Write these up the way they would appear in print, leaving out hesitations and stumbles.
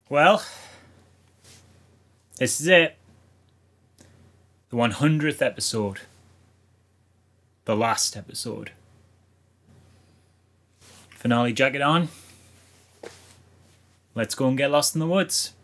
Well, this is it. The 100th episode. The last episode. Finale jacket on. Let's go and get lost in the woods.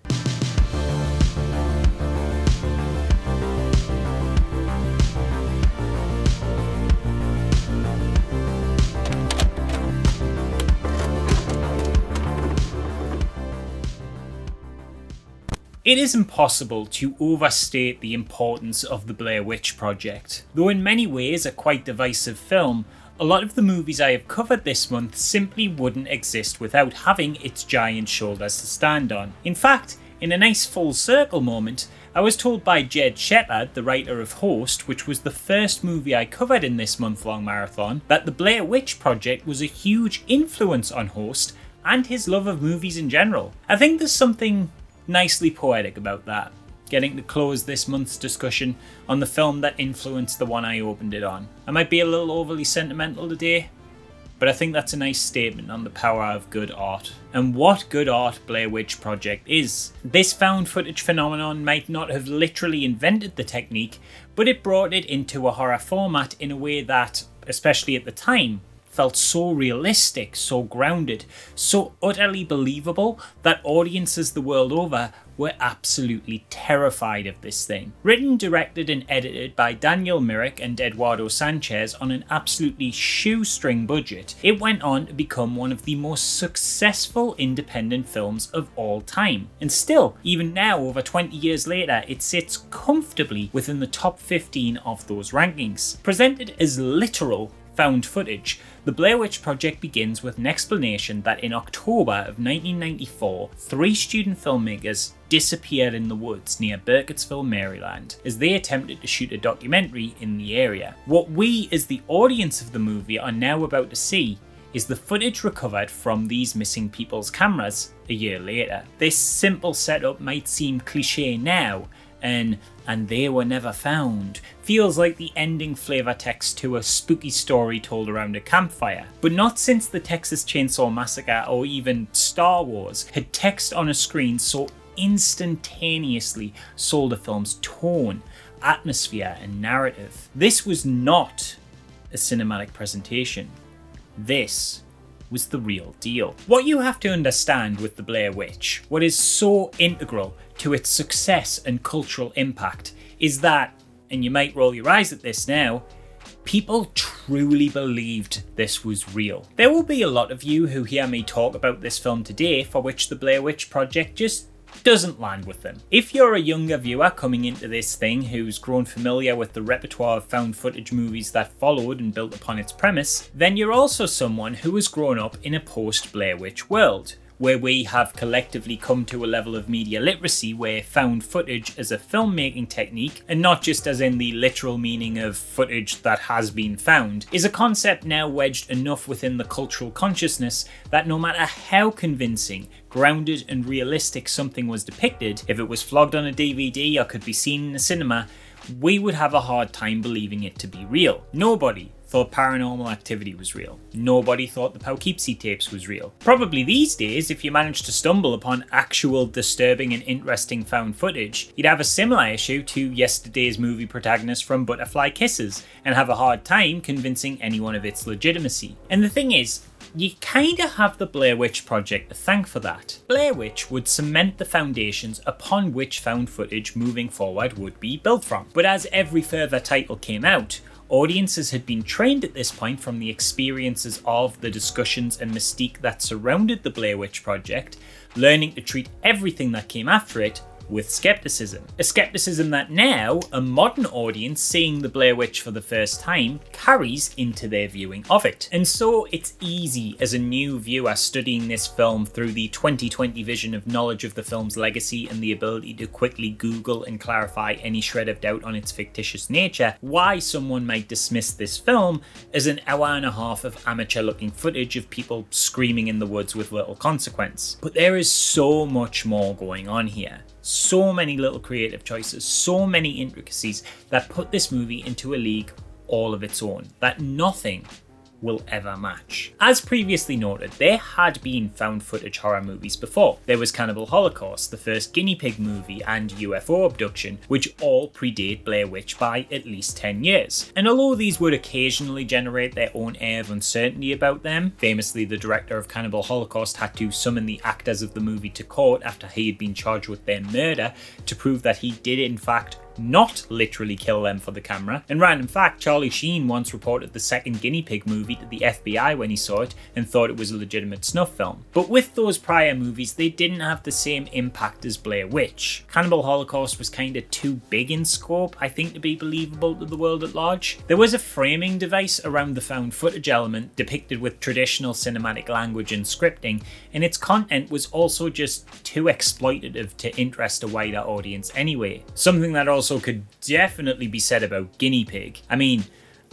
It is impossible to overstate the importance of the Blair Witch Project. Though in many ways a quite divisive film, a lot of the movies I have covered this month simply wouldn't exist without having its giant shoulders to stand on. In fact, in a nice full circle moment, I was told by Jed Shepard, the writer of Host, which was the first movie I covered in this month-long marathon, that the Blair Witch Project was a huge influence on Host and his love of movies in general. I think there's something nicely poetic about that, getting to close this month's discussion on the film that influenced the one I opened it on. I might be a little overly sentimental today, but I think that's a nice statement on the power of good art. And what good art Blair Witch Project is. This found footage phenomenon might not have literally invented the technique, but it brought it into a horror format in a way that, especially at the time, felt so realistic, so grounded, so utterly believable that audiences the world over were absolutely terrified of this thing. Written, directed and edited by Daniel Myrick and Eduardo Sanchez on an absolutely shoestring budget, it went on to become one of the most successful independent films of all time. And still, even now over 20 years later, it sits comfortably within the top 15 of those rankings. Presented as literal found footage, the Blair Witch Project begins with an explanation that in October of 1994, 3 student filmmakers disappeared in the woods near Burkittsville, Maryland, as they attempted to shoot a documentary in the area. What we, as the audience of the movie, are now about to see is the footage recovered from these missing people's cameras a year later. This simple setup might seem cliche now, and they were never found feels like the ending flavor text to a spooky story told around a campfire. But not since the Texas Chainsaw Massacre or even Star Wars had text on a screen so instantaneously sold a film's tone, atmosphere and narrative. This was not a cinematic presentation. This was the real deal. What you have to understand with the Blair Witch, what is so integral to its success and cultural impact, is that, and you might roll your eyes at this now, people truly believed this was real. There will be a lot of you who hear me talk about this film today for which the Blair Witch Project just doesn't land with them. If you're a younger viewer coming into this thing who's grown familiar with the repertoire of found footage movies that followed and built upon its premise, then you're also someone who has grown up in a post-Blair Witch world, where we have collectively come to a level of media literacy where found footage as a filmmaking technique, and not just as in the literal meaning of footage that has been found, is a concept now wedged enough within the cultural consciousness that no matter how convincing, grounded and realistic something was depicted, if it was flogged on a DVD or could be seen in a cinema, we would have a hard time believing it to be real. Nobody thought Paranormal Activity was real. Nobody thought the Poughkeepsie tapes was real. Probably these days, if you managed to stumble upon actual disturbing and interesting found footage, you'd have a similar issue to yesterday's movie protagonist from Butterfly Kisses, and have a hard time convincing anyone of its legitimacy. And the thing is, you kinda have the Blair Witch Project to thank for that. Blair Witch would cement the foundations upon which found footage moving forward would be built from. But as every further title came out, audiences had been trained at this point from the experiences of, the discussions and mystique that surrounded the Blair Witch Project, learning to treat everything that came after it with skepticism. A skepticism that now, a modern audience seeing the Blair Witch for the first time, carries into their viewing of it. And so it's easy as a new viewer studying this film through the 2020 vision of knowledge of the film's legacy and the ability to quickly Google and clarify any shred of doubt on its fictitious nature, why someone might dismiss this film as an hour and a half of amateur looking footage of people screaming in the woods with little consequence. But there is so much more going on here. So many little creative choices, so many intricacies that put this movie into a league all of its own, that nothing will ever match. As previously noted, there had been found footage horror movies before. There was Cannibal Holocaust, the first guinea pig movie, and UFO Abduction, which all predate Blair Witch by at least 10 years. And although these would occasionally generate their own air of uncertainty about them, famously the director of Cannibal Holocaust had to summon the actors of the movie to court after he had been charged with their murder to prove that he did in fact not literally kill them for the camera. And random fact, Charlie Sheen once reported the second guinea pig movie to the FBI when he saw it and thought it was a legitimate snuff film. But with those prior movies, they didn't have the same impact as Blair Witch. Cannibal Holocaust was kinda too big in scope, I think, to be believable to the world at large. There was a framing device around the found footage element depicted with traditional cinematic language and scripting, and its content was also just too exploitative to interest a wider audience anyway. Something that also could definitely be said about Guinea Pig. I mean,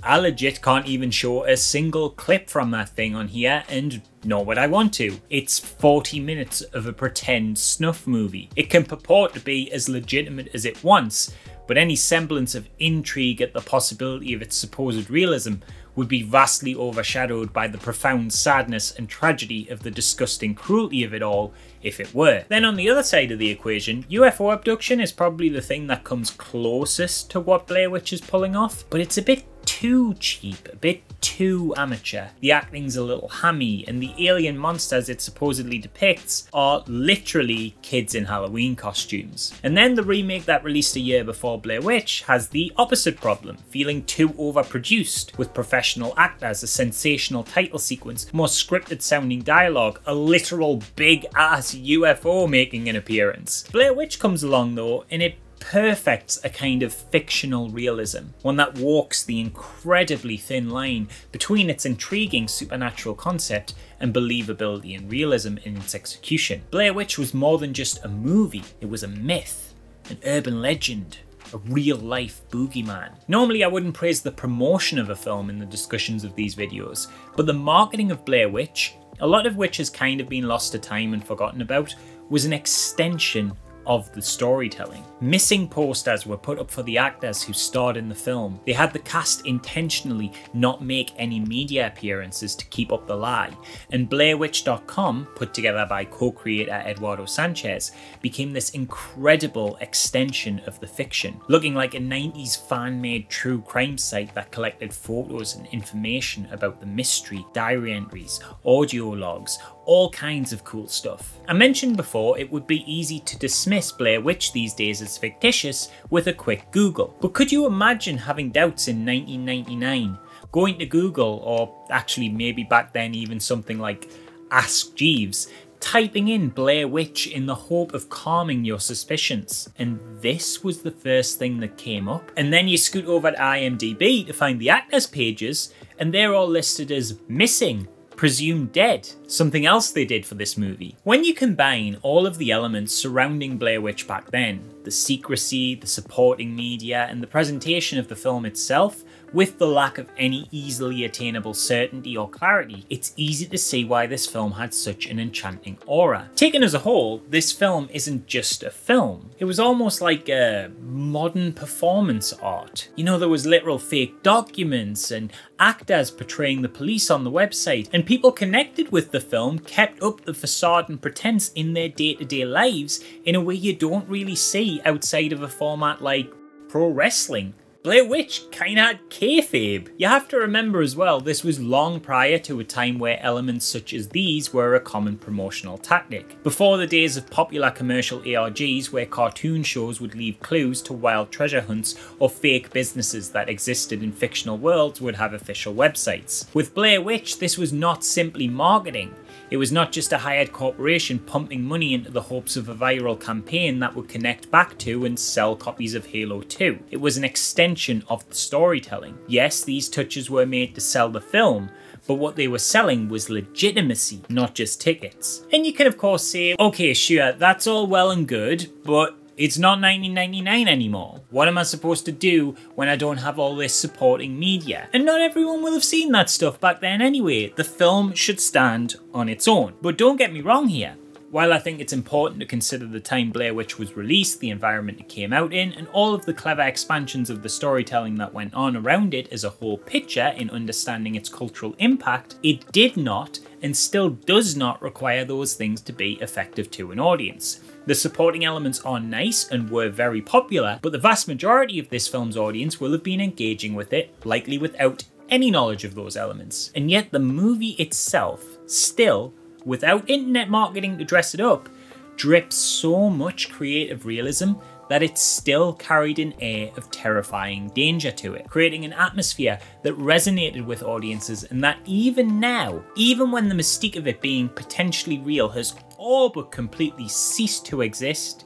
I legit can't even show a single clip from that thing on here, and nor would I want to. It's 40 minutes of a pretend snuff movie. It can purport to be as legitimate as it wants, but any semblance of intrigue at the possibility of its supposed realism would be vastly overshadowed by the profound sadness and tragedy of the disgusting cruelty of it all if it were. Then on the other side of the equation, UFO Abduction is probably the thing that comes closest to what Blair Witch is pulling off, but it's a bit too cheap, a bit too amateur. The acting's a little hammy, and the alien monsters it supposedly depicts are literally kids in Halloween costumes. And then the remake that released a year before Blair Witch has the opposite problem, feeling too overproduced, with professional actors, a sensational title sequence, more scripted sounding dialogue, a literal big ass UFO making an appearance. Blair Witch comes along though, and it perfects a kind of fictional realism, one that walks the incredibly thin line between its intriguing supernatural concept and believability and realism in its execution. Blair Witch was more than just a movie, it was a myth, an urban legend, a real-life boogeyman. Normally I wouldn't praise the promotion of a film in the discussions of these videos, but the marketing of Blair Witch, a lot of which has kind of been lost to time and forgotten about, was an extension of the storytelling. Missing posters were put up for the actors who starred in the film. They had the cast intentionally not make any media appearances to keep up the lie, and BlairWitch.com, put together by co-creator Eduardo Sanchez, became this incredible extension of the fiction, looking like a 90s fan-made true crime site that collected photos and information about the mystery, diary entries, audio logs, all kinds of cool stuff. I mentioned before it would be easy to dismiss Blair Witch these days as fictitious with a quick Google. But could you imagine having doubts in 1999, going to Google, or actually maybe back then even something like Ask Jeeves, typing in Blair Witch in the hope of calming your suspicions, and this was the first thing that came up? And then you scoot over to IMDb to find the actors pages, and they're all listed as missing, presumed dead, something else they did for this movie. When you combine all of the elements surrounding Blair Witch back then, the secrecy, the supporting media, and the presentation of the film itself, with the lack of any easily attainable certainty or clarity, it's easy to see why this film had such an enchanting aura. Taken as a whole, this film isn't just a film. It was almost like a modern performance art. You know, there was literal fake documents and actors portraying the police on the website, and people connected with the film kept up the facade and pretense in their day-to-day lives in a way you don't really see outside of a format like pro wrestling. Blair Witch kinda had kayfabe. You have to remember as well, this was long prior to a time where elements such as these were a common promotional tactic. Before the days of popular commercial ARGs where cartoon shows would leave clues to wild treasure hunts, or fake businesses that existed in fictional worlds would have official websites. With Blair Witch, this was not simply marketing. It was not just a hired corporation pumping money into the hopes of a viral campaign that would connect back to and sell copies of Halo 2. It was an extension of the storytelling. Yes, these touches were made to sell the film, but what they were selling was legitimacy, not just tickets. And you can of course say, okay, sure, that's all well and good, but it's not 1999 anymore. What am I supposed to do when I don't have all this supporting media? And not everyone will have seen that stuff back then anyway. The film should stand on its own. But don't get me wrong here. While I think it's important to consider the time Blair Witch was released, the environment it came out in, and all of the clever expansions of the storytelling that went on around it as a whole picture in understanding its cultural impact, it did not and still does not require those things to be effective to an audience. The supporting elements are nice and were very popular, but the vast majority of this film's audience will have been engaging with it, likely without any knowledge of those elements. And yet the movie itself still, without internet marketing to dress it up, drips so much creative realism that it still carried an air of terrifying danger to it, creating an atmosphere that resonated with audiences, and that even now, even when the mystique of it being potentially real has all but completely ceased to exist,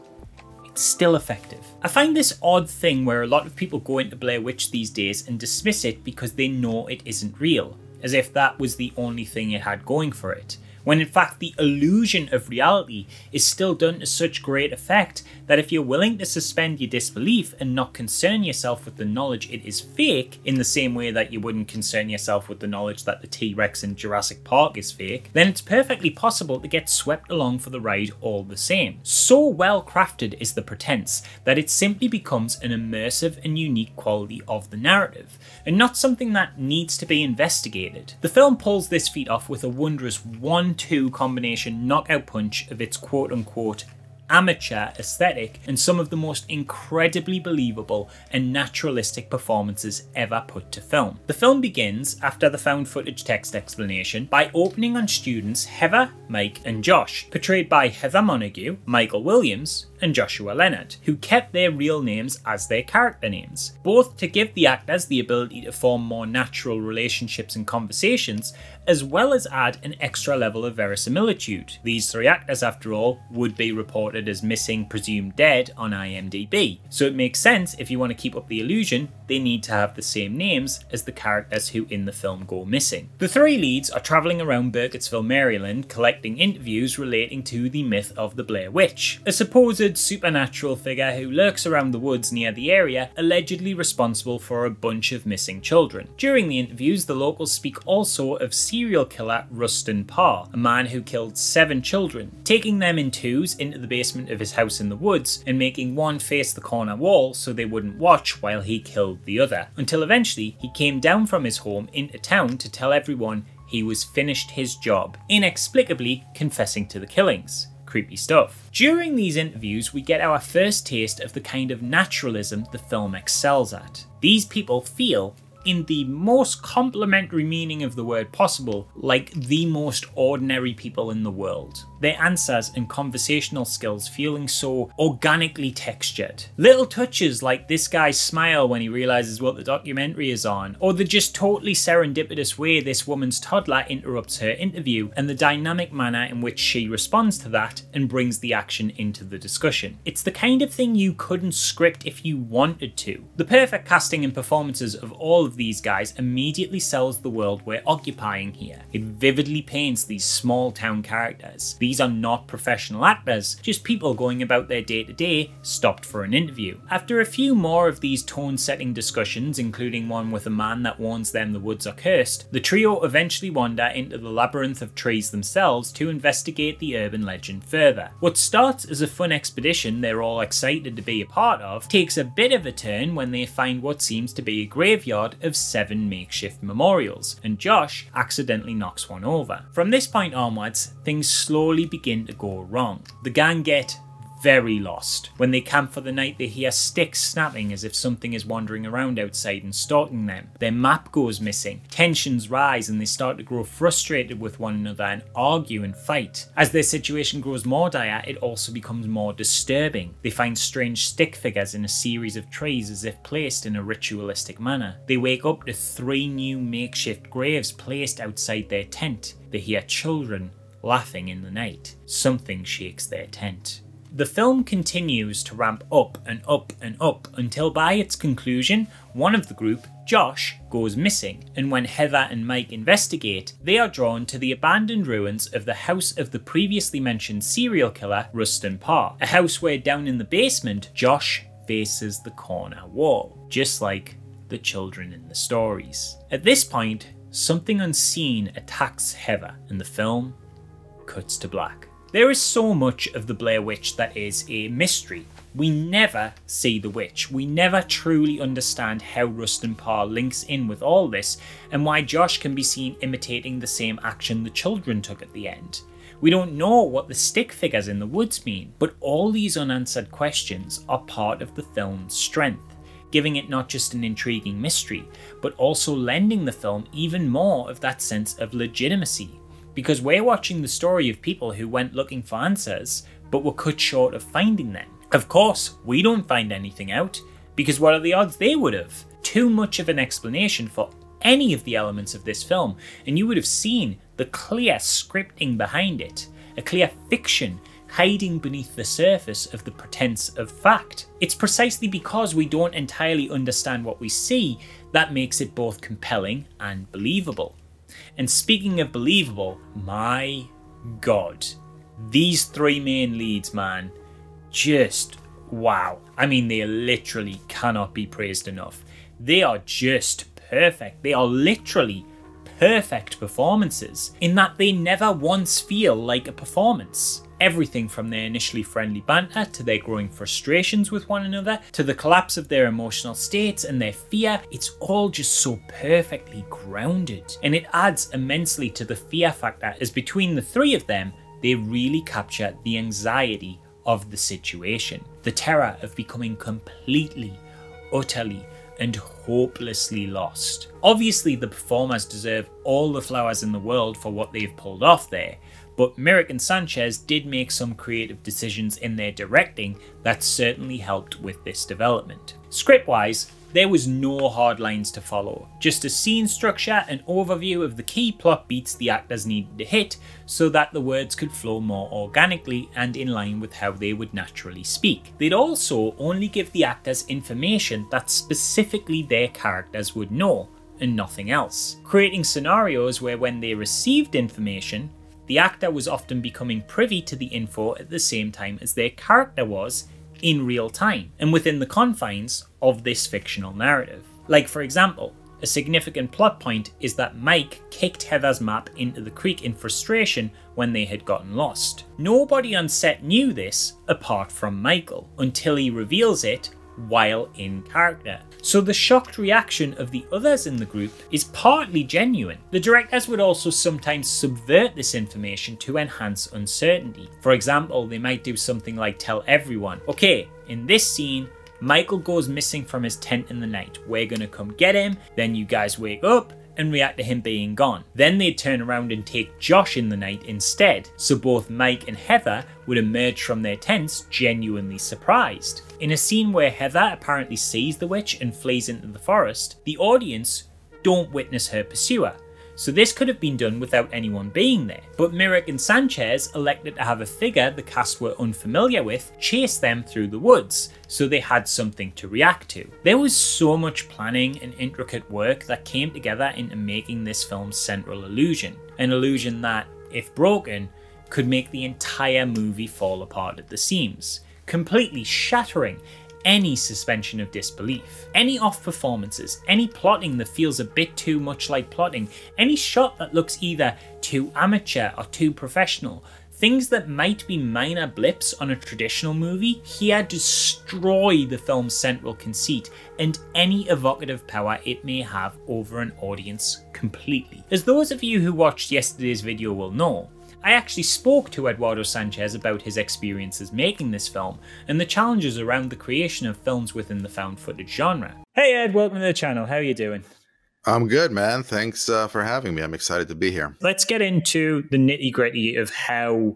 it's still effective. I find this odd thing where a lot of people go into Blair Witch these days and dismiss it because they know it isn't real, as if that was the only thing it had going for it, when in fact the illusion of reality is still done to such great effect that if you're willing to suspend your disbelief and not concern yourself with the knowledge it is fake, in the same way that you wouldn't concern yourself with the knowledge that the T-Rex in Jurassic Park is fake, then it's perfectly possible to get swept along for the ride all the same. So well crafted is the pretense that it simply becomes an immersive and unique quality of the narrative, and not something that needs to be investigated. The film pulls this feat off with a wondrous 1-2 combination knockout punch of its quote-unquote amateur aesthetic and some of the most incredibly believable and naturalistic performances ever put to film. The film begins, after the found footage text explanation, by opening on students Heather, Mike and Josh, portrayed by Heather Montague, Michael Williams and Joshua Leonard, who kept their real names as their character names, both to give the actors the ability to form more natural relationships and conversations, as well as add an extra level of verisimilitude. These three actors, after all, would be reported as missing, presumed dead on IMDb, so it makes sense if you want to keep up the illusion, they need to have the same names as the characters who in the film go missing. The three leads are travelling around Burkittsville, Maryland, collecting interviews relating to the myth of the Blair Witch, a supposed supernatural figure who lurks around the woods near the area, allegedly responsible for a bunch of missing children. During the interviews, the locals speak also of serial killer Rustin Parr, a man who killed 7 children, taking them in twos into the basement of his house in the woods and making one face the corner wall so they wouldn't watch while he killed the other, until eventually he came down from his home into town to tell everyone he was finished his job, inexplicably confessing to the killings. Creepy stuff. During these interviews, we get our first taste of the kind of naturalism the film excels at. These people feel, in the most complimentary meaning of the word possible, like the most ordinary people in the world. Their answers and conversational skills feeling so organically textured. Little touches like this guy's smile when he realises what the documentary is on, or the just totally serendipitous way this woman's toddler interrupts her interview, and the dynamic manner in which she responds to that and brings the action into the discussion. It's the kind of thing you couldn't script if you wanted to. The perfect casting and performances of all of these guys immediately sells the world we're occupying here. It vividly paints these small town characters. These are not professional actors, just people going about their day-to-day, stopped for an interview. After a few more of these tone-setting discussions, including one with a man that warns them the woods are cursed, the trio eventually wander into the labyrinth of trees themselves to investigate the urban legend further. What starts as a fun expedition they're all excited to be a part of takes a bit of a turn when they find what seems to be a graveyard of 7 makeshift memorials, and Josh accidentally knocks one over. From this point onwards, things slowly begin to go wrong. The gang get very lost. When they camp for the night, they hear sticks snapping as if something is wandering around outside and stalking them. Their map goes missing. Tensions rise and they start to grow frustrated with one another and argue and fight. As their situation grows more dire, it also becomes more disturbing. They find strange stick figures in a series of trees as if placed in a ritualistic manner. They wake up to 3 new makeshift graves placed outside their tent. They hear children laughing in the night. Something shakes their tent. The film continues to ramp up and up and up until by its conclusion, one of the group, Josh, goes missing, and when Heather and Mike investigate, they are drawn to the abandoned ruins of the house of the previously mentioned serial killer, Rustin Parr, a house where down in the basement, Josh faces the corner wall, just like the children in the stories. At this point, something unseen attacks Heather, and the film cuts to black. There is so much of the Blair Witch that is a mystery. We never see the witch. We never truly understand how Rustin Parr links in with all this, and why Josh can be seen imitating the same action the children took at the end. We don't know what the stick figures in the woods mean, but all these unanswered questions are part of the film's strength, giving it not just an intriguing mystery, but also lending the film even more of that sense of legitimacy. Because we're watching the story of people who went looking for answers, but were cut short of finding them. Of course, we don't find anything out, because what are the odds they would have? Too much of an explanation for any of the elements of this film, and you would have seen the clear scripting behind it, a clear fiction hiding beneath the surface of the pretense of fact. It's precisely because we don't entirely understand what we see that makes it both compelling and believable. And speaking of believable, my god, these three main leads, man, just wow. I mean, they literally cannot be praised enough. They are just perfect. They are literally perfect performances in that they never once feel like a performance. Everything from their initially friendly banter to their growing frustrations with one another to the collapse of their emotional states and their fear, it's all just so perfectly grounded. And it adds immensely to the fear factor, as between the three of them, they really capture the anxiety of the situation, the terror of becoming completely, utterly, and hopelessly lost. Obviously, the performers deserve all the flowers in the world for what they've pulled off there, but Myrick and Sanchez did make some creative decisions in their directing that certainly helped with this development. Script-wise, there was no hard lines to follow, just a scene structure and overview of the key plot beats the actors needed to hit so that the words could flow more organically and in line with how they would naturally speak. They'd also only give the actors information that specifically their characters would know, and nothing else, creating scenarios where when they received information, the actor was often becoming privy to the info at the same time as their character was, in real time, and within the confines of this fictional narrative. Like, for example, a significant plot point is that Mike kicked Heather's map into the creek in frustration when they had gotten lost. Nobody on set knew this apart from Michael, until he reveals it while in character. So the shocked reaction of the others in the group is partly genuine. The directors would also sometimes subvert this information to enhance uncertainty. For example, they might do something like tell everyone, okay, in this scene, Michael goes missing from his tent in the night. We're gonna come get him, then you guys wake up and react to him being gone. Then they'd turn around and take Josh in the night instead, so both Mike and Heather would emerge from their tents genuinely surprised. In a scene where Heather apparently sees the witch and flees into the forest, the audience don't witness her pursuer. So this could have been done without anyone being there, but Myrick and Sanchez elected to have a figure the cast were unfamiliar with chase them through the woods, so they had something to react to. There was so much planning and intricate work that came together into making this film's central illusion, an illusion that, if broken, could make the entire movie fall apart at the seams, completely shattering any suspension of disbelief. Any off performances, any plotting that feels a bit too much like plotting, any shot that looks either too amateur or too professional, things that might be minor blips on a traditional movie, here destroy the film's central conceit and any evocative power it may have over an audience completely. As those of you who watched yesterday's video will know, I actually spoke to Eduardo Sanchez about his experiences making this film and the challenges around the creation of films within the found footage genre. Hey Ed, welcome to the channel. How are you doing? I'm good, man. Thanks for having me. I'm excited to be here. Let's get into the nitty-gritty of how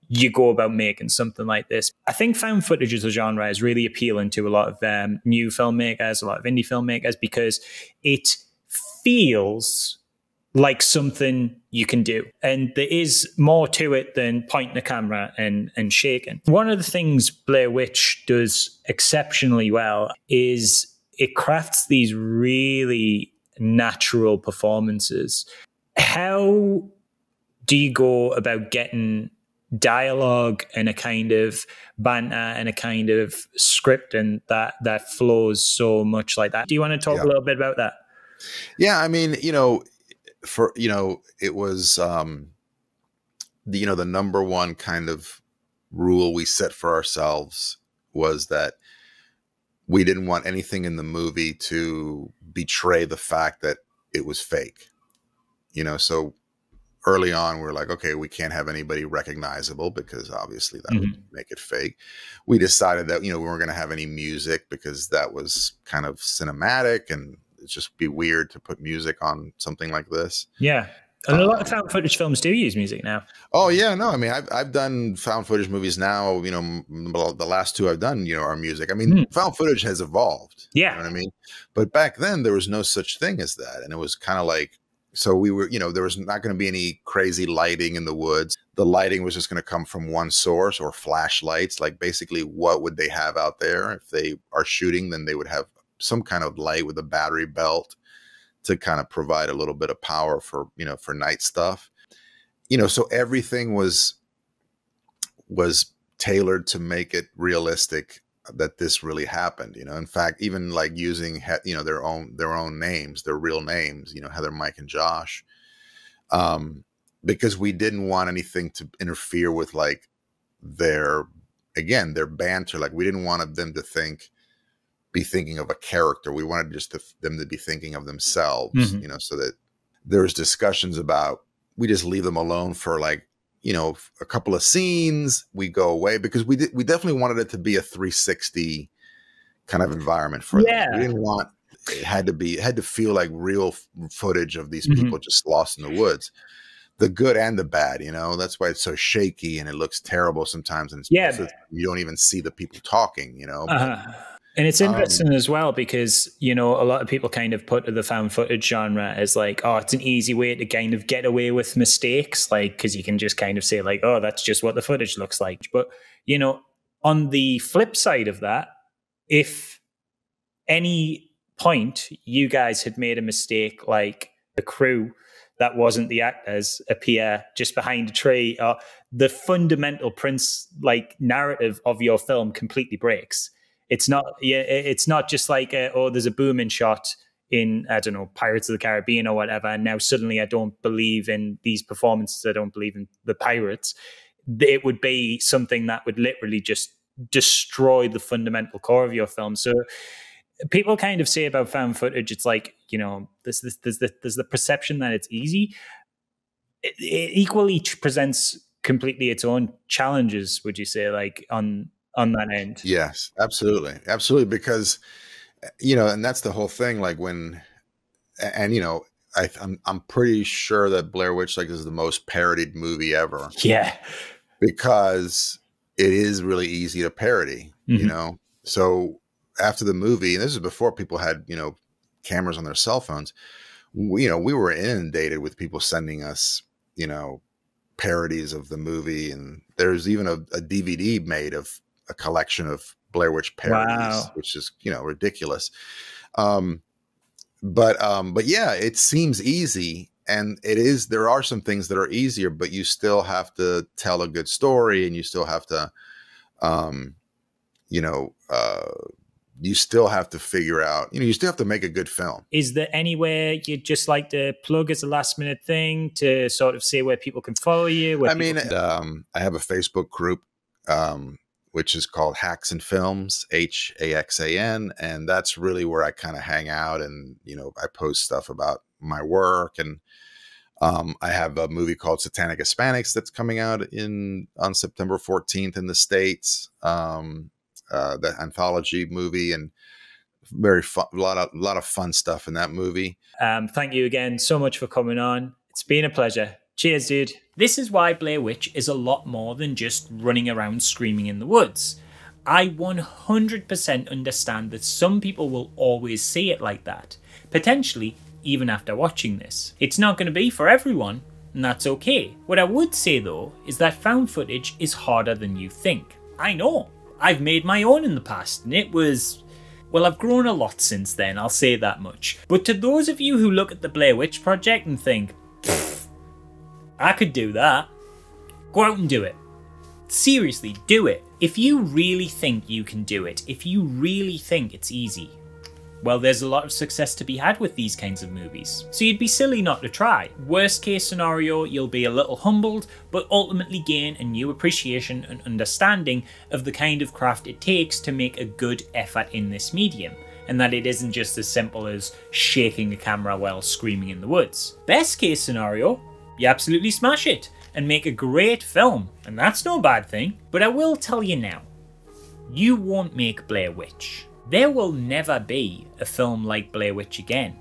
you go about making something like this. I think found footage as a genre is really appealing to a lot of new filmmakers, a lot of indie filmmakers, because it feels like something you can do. And there is more to it than pointing the camera and shaking. One of the things Blair Witch does exceptionally well is it crafts these really natural performances. How do you go about getting dialogue and a kind of banter and a kind of script and that flows so much like that? Do you want to talk a little bit about that? Yeah, I mean, it was the number one kind of rule we set for ourselves was that we didn't want anything in the movie to betray the fact that it was fake. So early on, we're like, okay, we can't have anybody recognizable because obviously that would make it fake. We decided that, we weren't going to have any music because that was kind of cinematic and it'd just be weird to put music on something like this. Yeah. And a lot of found footage films do use music now. Oh yeah, no, I mean, I've done found footage movies now. The last two I've done, are music. I mean, found footage has evolved. Yeah, you know what I mean. But back then, there was no such thing as that, and it was kind of like, so we were, there was not going to be any crazy lighting in the woods. The lighting was just going to come from one source, or flashlights. Like basically, what would they have out there if they are shooting? Then they would have some kind of light with a battery belt to kind of provide a little bit of power for, for night stuff, so everything was tailored to make it realistic that this really happened. In fact, even like using, their own names, their real names, Heather, Mike, and Josh, because we didn't want anything to interfere with like their banter. Like we didn't want them to be thinking of a character. We wanted just them to be thinking of themselves, so that there's discussions about, we just leave them alone for like, a couple of scenes, we go away, because we definitely wanted it to be a 360 kind of environment for them. We didn't want, it had to feel like real footage of these people just lost in the woods, the good and the bad, that's why it's so shaky and it looks terrible sometimes. And you don't even see the people talking, And it's interesting as well because, a lot of people kind of put the found footage genre as like, oh, it's an easy way to kind of get away with mistakes, like, because you can just kind of say like, oh, that's just what the footage looks like. But, on the flip side of that, if any point you guys had made a mistake, like the crew that wasn't the actors appear just behind a tree, the fundamental narrative of your film completely breaks. It's not just like, there's a booming shot in, I don't know, Pirates of the Caribbean or whatever, and now suddenly I don't believe in these performances, I don't believe in the pirates. It would be something that would literally just destroy the fundamental core of your film. So people kind of say about found footage, it's like, there's the perception that it's easy. It equally presents completely its own challenges, would you say, like on that end? Yes, absolutely. Absolutely. Because, and that's the whole thing. Like I'm pretty sure that Blair Witch is the most parodied movie ever. Yeah. Because it is really easy to parody, So after the movie, and this is before people had, cameras on their cell phones, we were inundated with people sending us, parodies of the movie. And there's even a DVD made of a collection of Blair Witch parodies, which is, ridiculous. But yeah, it seems easy, and it is, there are some things that are easier, but you still have to tell a good story, and you still have to, you still have to figure out, you still have to make a good film. Is there anywhere you'd just like to plug as a last minute thing to sort of say where people can follow you? I have a Facebook group, which is called Hacks and Films, HAXAN. And that's really where I kind of hang out. And, I post stuff about my work. And I have a movie called Satanic Hispanics that's coming out on September 14th in the States. The anthology movie, and very fun, a lot of fun stuff in that movie. Thank you again so much for coming on. It's been a pleasure. Cheers, dude. This is why Blair Witch is a lot more than just running around screaming in the woods. I 100% understand that some people will always see it like that, potentially even after watching this. It's not going to be for everyone, and that's okay. What I would say though is that found footage is harder than you think. I know. I've made my own in the past, and it was... well, I've grown a lot since then, I'll say that much. But to those of you who look at the Blair Witch Project and think, I could do that, go out and do it. Seriously, do it. If you really think you can do it, if you really think it's easy, Well, there's a lot of success to be had with these kinds of movies, so you'd be silly not to try. Worst case scenario, you'll be a little humbled, but ultimately gain a new appreciation and understanding of the kind of craft it takes to make a good effort in this medium, and that it isn't just as simple as shaking a camera while screaming in the woods. Best case scenario, you absolutely smash it and make a great film, and that's no bad thing. But I will tell you now, you won't make Blair Witch. There will never be a film like Blair Witch again.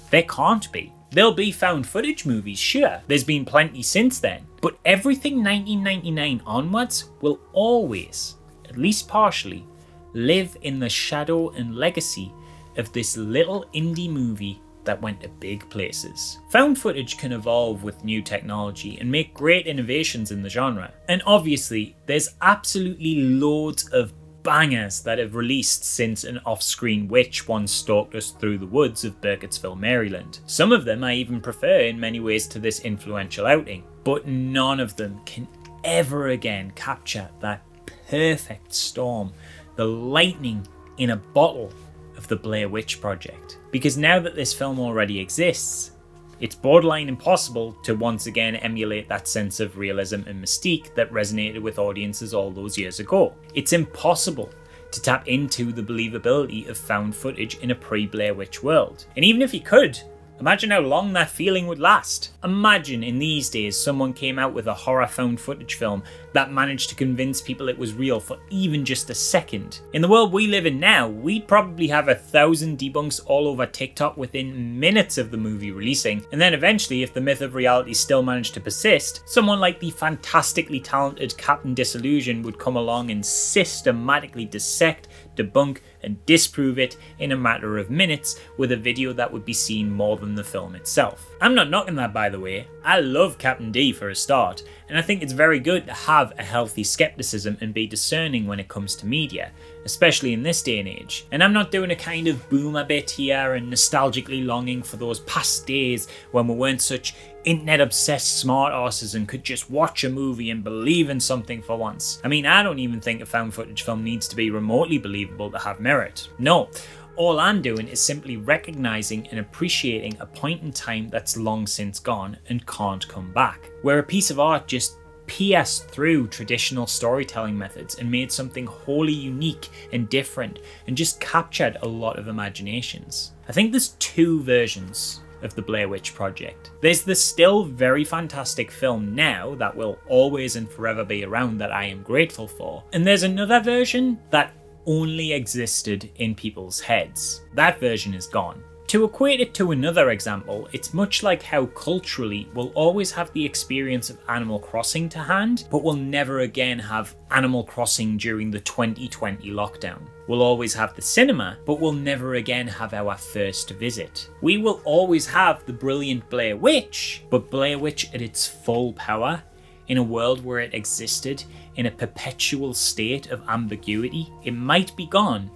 There can't be. There'll be found footage movies, sure. There's been plenty since then. But everything 1999 onwards will always, at least partially, live in the shadow and legacy of this little indie movie that went to big places. Found footage can evolve with new technology and make great innovations in the genre. And obviously, there's absolutely loads of bangers that have released since an off-screen witch once stalked us through the woods of Burkittsville, Maryland. Some of them I even prefer in many ways to this influential outing, but none of them can ever again capture that perfect storm, the lightning in a bottle of the Blair Witch Project. Because now that this film already exists, it's borderline impossible to once again emulate that sense of realism and mystique that resonated with audiences all those years ago. It's impossible to tap into the believability of found footage in a pre-Blair Witch world. And even if you could, imagine how long that feeling would last. Imagine in these days someone came out with a horror found footage film that managed to convince people it was real for even just a second. In the world we live in now, we'd probably have 1,000 debunks all over TikTok within minutes of the movie releasing, and then eventually, if the myth of reality still managed to persist, someone like the fantastically talented Captain Disillusion would come along and systematically dissect, debunk, and disprove it in a matter of minutes with a video that would be seen more than the film itself. I'm not knocking that, by the way. I love Captain D for a start, and I think it's very good to have a healthy skepticism and be discerning when it comes to media, especially in this day and age. And I'm not doing a kind of boomer bit here and nostalgically longing for those past days when we weren't such internet-obsessed smartasses and could just watch a movie and believe in something for once. I mean, I don't even think a found footage film needs to be remotely believable to have merit. No. All I'm doing is simply recognizing and appreciating a point in time that's long since gone and can't come back, where a piece of art just pierced through traditional storytelling methods and made something wholly unique and different and just captured a lot of imaginations. I think there's two versions of the Blair Witch Project. There's the still very fantastic film now that will always and forever be around that I am grateful for, and there's another version that only existed in people's heads. That version is gone. To equate it to another example, it's much like how culturally we'll always have the experience of Animal Crossing to hand, but we'll never again have Animal Crossing during the 2020 lockdown. We'll always have the cinema, but we'll never again have our first visit. We will always have the brilliant Blair Witch, but Blair Witch at its full power, in a world where it existed in a perpetual state of ambiguity. It might be gone,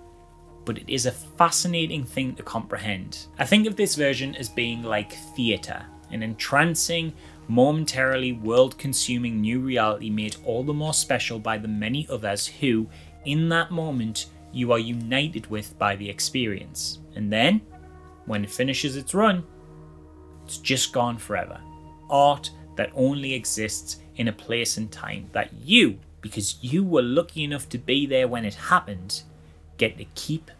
but it is a fascinating thing to comprehend. I think of this version as being like theatre, an entrancing, momentarily world-consuming new reality made all the more special by the many others who, in that moment, you are united with by the experience. And then, when it finishes its run, it's just gone forever. Art that only exists in a place and time that you, because you were lucky enough to be there when it happened, get to keep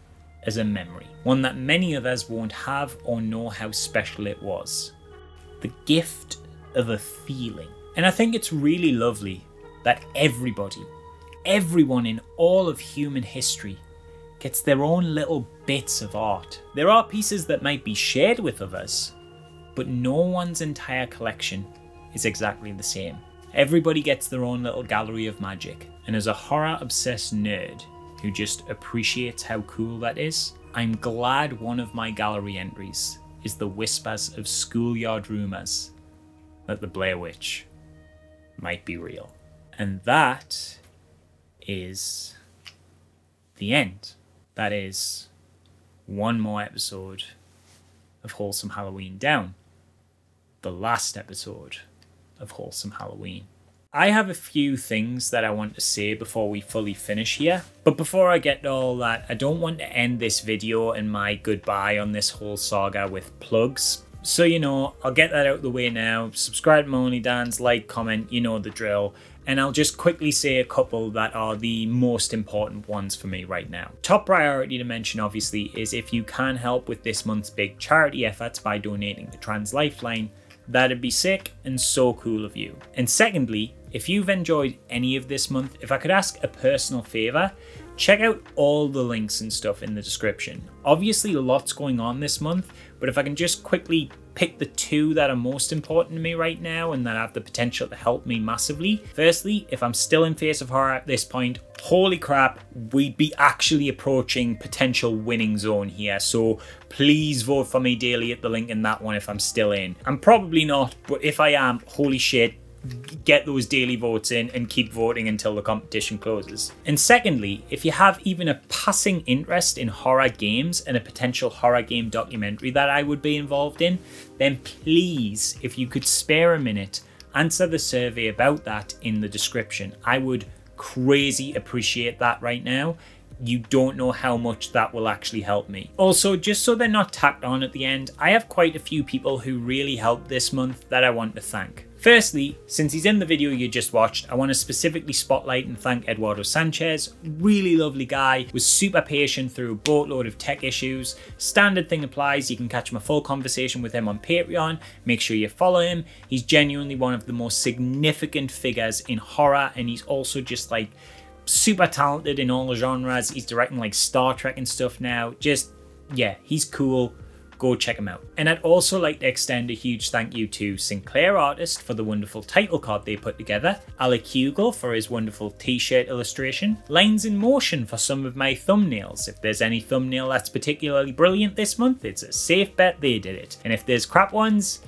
as a memory. One that many others won't have or know how special it was. The gift of a feeling. And I think it's really lovely that everybody, everyone in all of human history gets their own little bits of art. There are pieces that might be shared with others, but no one's entire collection is exactly the same. Everybody gets their own little gallery of magic, and as a horror-obsessed nerd who just appreciates how cool that is, I'm glad one of my gallery entries is the whispers of schoolyard rumours that the Blair Witch might be real. And that is the end. That is one more episode of Wholesome Halloween down. The last episode of Wholesome Halloween. I have a few things that I want to say before we fully finish here. But before I get to all that, I don't want to end this video and my goodbye on this whole saga with plugs. So, you know, I'll get that out of the way now. Subscribe to my OnlyDans, like, comment, you know the drill. And I'll just quickly say a couple that are the most important ones for me right now. Top priority to mention, obviously, is if you can help with this month's big charity efforts by donating to Trans Lifeline, that'd be sick and so cool of you. And secondly, if you've enjoyed any of this month, if I could ask a personal favor, check out all the links and stuff in the description. Obviously, lots going on this month, but if I can just quickly pick the two that are most important to me right now and that have the potential to help me massively. Firstly, if I'm still in Face of Horror at this point, holy crap, we'd be actually approaching potential winning zone here. So please vote for me daily at the link in that one if I'm still in. I'm probably not, but if I am, holy shit, get those daily votes in and keep voting until the competition closes. And secondly, if you have even a passing interest in horror games and a potential horror game documentary that I would be involved in, then please, if you could spare a minute, answer the survey about that in the description. I would crazy appreciate that right now. You don't know how much that will actually help me. Also, just so they're not tacked on at the end, I have quite a few people who really helped this month that I want to thank. Firstly, since he's in the video you just watched, I want to specifically spotlight and thank Eduardo Sanchez. Really lovely guy, was super patient through a boatload of tech issues. Standard thing applies, you can catch my full conversation with him on Patreon. Make sure you follow him. He's genuinely one of the most significant figures in horror, and he's also just like super talented in all the genres. He's directing like Star Trek and stuff now. Just, yeah, he's cool. Go check him out. And I'd also like to extend a huge thank you to Sinclair Artist for the wonderful title card they put together, Alec Hugel for his wonderful t-shirt illustration, Lines in Motion for some of my thumbnails. If there's any thumbnail that's particularly brilliant this month, it's a safe bet they did it. And if there's crap ones,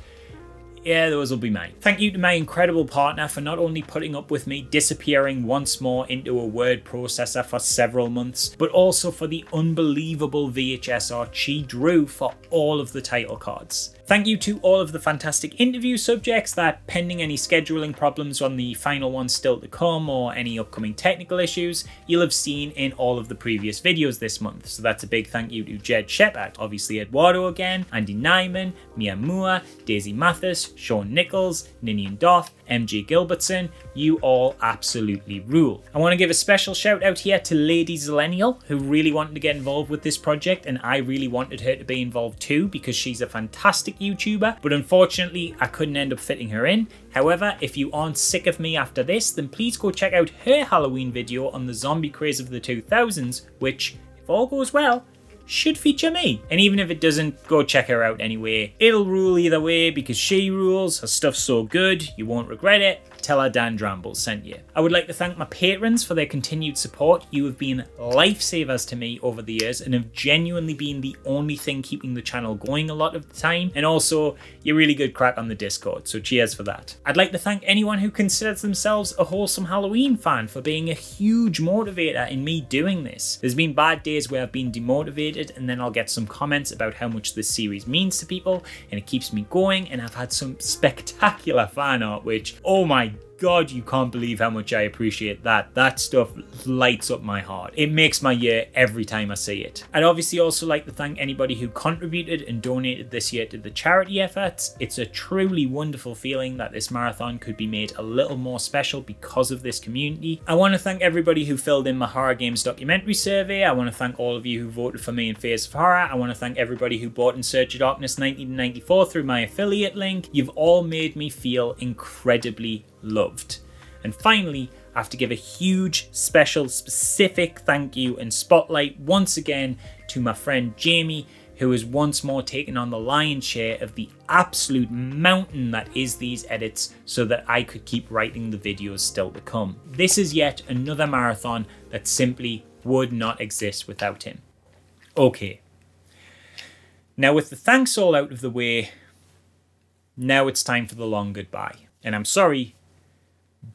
yeah, those will be mine. Thank you to my incredible partner for not only putting up with me disappearing once more into a word processor for several months, but also for the unbelievable VHS art she drew for all of the title cards. Thank you to all of the fantastic interview subjects that, pending any scheduling problems on the final one still to come or any upcoming technical issues, you'll have seen in all of the previous videos this month. So that's a big thank you to Jed Shepard, obviously Eduardo again, Andy Nyman, Mia Moore, Daisy Mathis, Sean Nichols, Ninian Doth, MJ Gilbertson. You all absolutely rule. I want to give a special shout out here to Lady Zillennial, who really wanted to get involved with this project, and I really wanted her to be involved too because she's a fantastic YouTuber, but unfortunately I couldn't end up fitting her in. However, if you aren't sick of me after this, then please go check out her Halloween video on the zombie craze of the 2000s, which, if all goes well, should feature me. And even if it doesn't, go check her out anyway. It'll rule either way because she rules. Her stuff's so good, you won't regret it. Tell her Dan Drambles sent you. I would like to thank my patrons for their continued support. You have been lifesavers to me over the years and have genuinely been the only thing keeping the channel going a lot of the time. And also, you're really good crack on the Discord, so cheers for that. I'd like to thank anyone who considers themselves a Wholesome Halloween fan for being a huge motivator in me doing this. There's been bad days where I've been demotivated, and then I'll get some comments about how much this series means to people, and it keeps me going, and I've had some spectacular fan art, which, oh my God, you can't believe how much I appreciate that. That stuff lights up my heart. It makes my year every time I see it. I'd obviously also like to thank anybody who contributed and donated this year to the charity efforts. It's a truly wonderful feeling that this marathon could be made a little more special because of this community. I want to thank everybody who filled in my Horror Games documentary survey. I want to thank all of you who voted for me in Face of Horror. I want to thank everybody who bought In Search of Darkness 1994 through my affiliate link. You've all made me feel incredibly loved. And finally, I have to give a huge, special, specific thank you and spotlight once again to my friend Jamie, who has once more taken on the lion's share of the absolute mountain that is these edits so that I could keep writing the videos still to come. This is yet another marathon that simply would not exist without him. Okay. Now with the thanks all out of the way, now it's time for the long goodbye. And I'm sorry,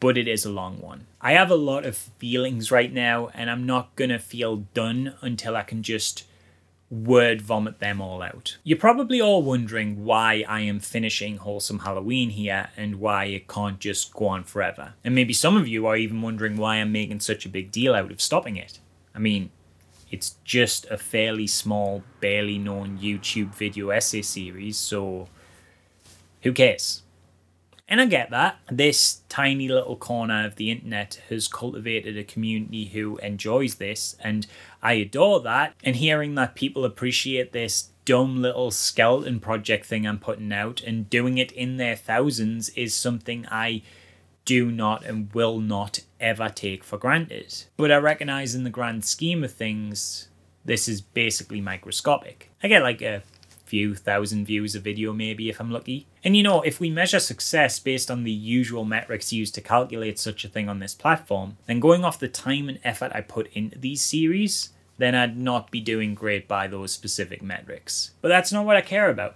but it is a long one. I have a lot of feelings right now, and I'm not gonna feel done until I can just word vomit them all out. You're probably all wondering why I am finishing Wholesome Halloween here and why it can't just go on forever. And maybe some of you are even wondering why I'm making such a big deal out of stopping it. I mean, it's just a fairly small, barely known YouTube video essay series, so who cares? And I get that. This tiny little corner of the internet has cultivated a community who enjoys this, and I adore that. And hearing that people appreciate this dumb little skeleton project thing I'm putting out and doing it in their thousands is something I do not and will not ever take for granted. But I recognise in the grand scheme of things, this is basically microscopic. I get like a few thousand views a video maybe if I'm lucky. And you know, if we measure success based on the usual metrics used to calculate such a thing on this platform, then going off the time and effort I put into these series, then I'd not be doing great by those specific metrics. But that's not what I care about.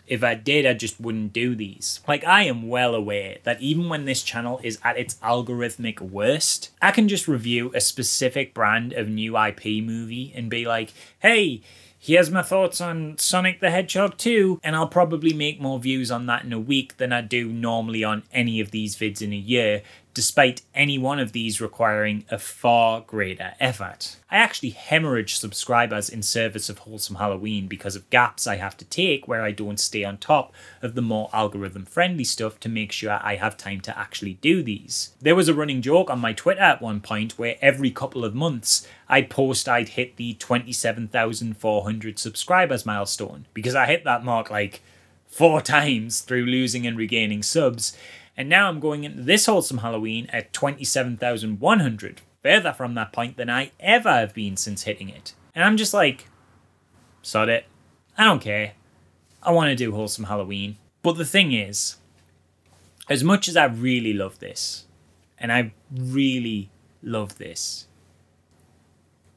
If I did, I just wouldn't do these. Like, I am well aware that even when this channel is at its algorithmic worst, I can just review a specific brand of new IP movie and be like, hey, here's my thoughts on Sonic the Hedgehog 2, and I'll probably make more views on that in a week than I do normally on any of these vids in a year, despite any one of these requiring a far greater effort. I actually hemorrhage subscribers in service of Wholesome Halloween because of gaps I have to take where I don't stay on top of the more algorithm-friendly stuff to make sure I have time to actually do these. There was a running joke on my Twitter at one point where every couple of months I'd post I'd hit the 27,400 subscribers milestone, because I hit that mark like 4 times through losing and regaining subs. And now I'm going into this Wholesome Halloween at 27,100, further from that point than I ever have been since hitting it. And I'm just like, sod it. I don't care. I want to do Wholesome Halloween. But the thing is, as much as I really love this, and I really love this,